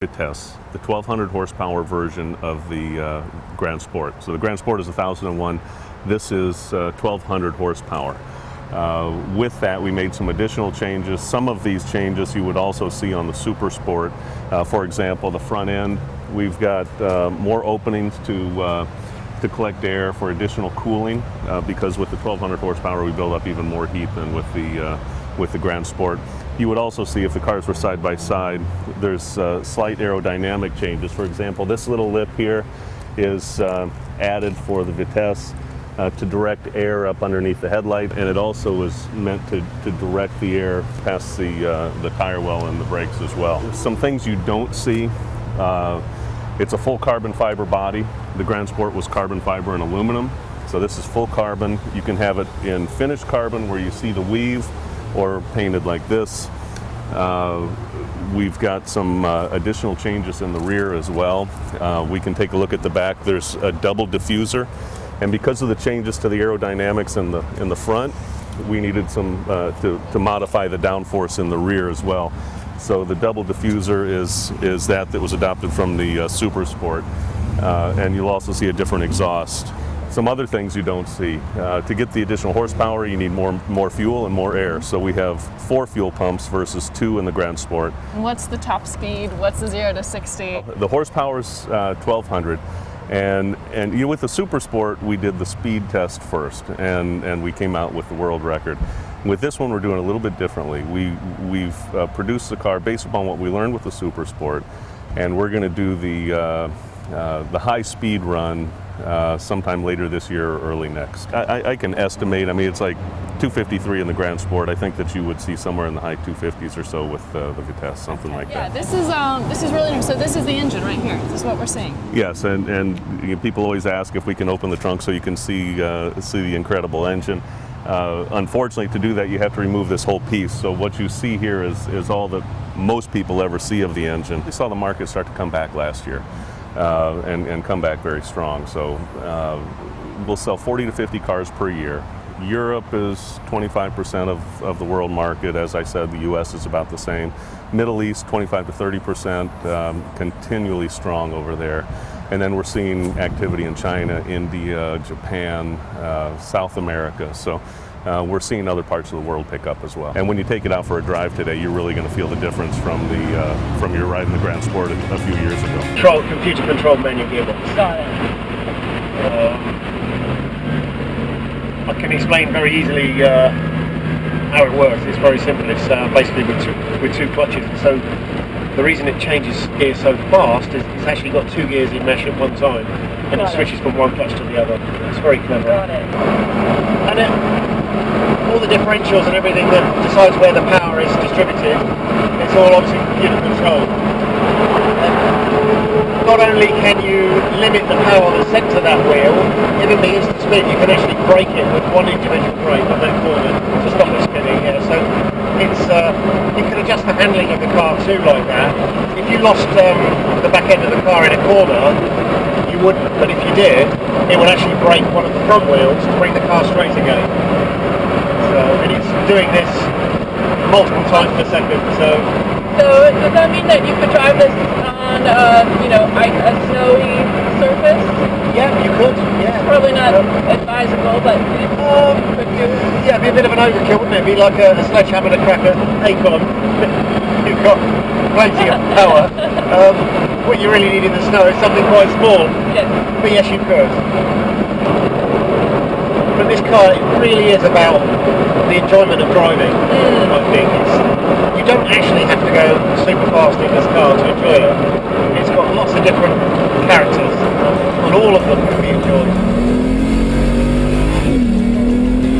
Vitesse, the 1200 horsepower version of the Grand Sport. So the Grand Sport is 1001. This is 1200 horsepower. With that, we made some additional changes. Some of these changes you would also see on the Super Sport. For example, the front end, we've got more openings to collect air for additional cooling, because with the 1200 horsepower we build up even more heat than with the Grand Sport. You would also see, if the cars were side by side, there's slight aerodynamic changes. For example, this little lip here is added for the Vitesse to direct air up underneath the headlight, and it also is meant to direct the air past the tire well and the brakes as well. Some things you don't see, it's a full carbon fiber body. The Grand Sport was carbon fiber and aluminum, so this is full carbon. You can have it in finished carbon where you see the weave, or painted like this. We've got some additional changes in the rear as well. We can take a look at the back. There's a double diffuser, and because of the changes to the aerodynamics in the front, we needed some to modify the downforce in the rear as well. So the double diffuser is that was adopted from the Super Sport, and you'll also see a different exhaust. Some other things you don't see. To get the additional horsepower, you need more fuel and more air. So we have 4 fuel pumps versus 2 in the Grand Sport. And what's the top speed? What's the 0 to 60? The horsepower's 1200. And with the Super Sport, we did the speed test first, and we came out with the world record. With this one, we're doing a little bit differently. We've produced the car based upon what we learned with the Super Sport, and we're going to do the high speed run sometime later this year or early next. I can estimate, I mean, it's like 253 in the Grand Sport. I think that you would see somewhere in the high 250s or so with the Vitesse, something like that. Yeah, this is really nice. So this is the engine right here. This is what we're seeing. Yes, and people always ask if we can open the trunk so you can see the incredible engine. Unfortunately, to do that, you have to remove this whole piece. So what you see here is all that most people ever see of the engine. We saw the market start to come back last year. And come back very strong. So we'll sell 40 to 50 cars per year. Europe is 25% of the world market. As I said, the US is about the same. Middle East, 25 to 30%, continually strong over there. And then we're seeing activity in China, India, Japan, South America. So we're seeing other parts of the world pick up as well. And when you take it out for a drive today, you're really going to feel the difference from your ride in the Grand Sport a few years ago. Computer controlled manual gearbox. Got it. I can explain very easily how it works. It's very simple. It's basically with two clutches. So the reason it changes gears so fast is it's actually got 2 gears in mesh at one time, and it switches from one clutch to the other. It's very clever. Got it. And all the differentials and everything that decides where the power is distributed, it's all obviously computer controlled. Not only can you limit the power that's sent to that wheel, given the instant speed, you can actually brake it with one individual brake on that corner to stop it spinning. Yeah. So it's you can adjust the handling of the car too like that. If you lost the back end of the car in a corner, you wouldn't, but if you did, it would actually brake one of the front wheels to bring the car straight again. So, and it's doing this multiple times per second. So does that mean that you could drive this on a snowy surface? yeah, you could. Yeah. Probably not advisable, but could you? Yeah, it'd be a bit of an overkill, wouldn't it? It'd be like a sledgehammer to crack an acorn. You've got plenty of power. What you really need in the snow is something quite small. Yes. But yes, you could. But this car, it really is about the enjoyment of driving. I think you don't actually have to go super fast in this car to enjoy it. It's got lots of different characters, and all of them can be enjoyed.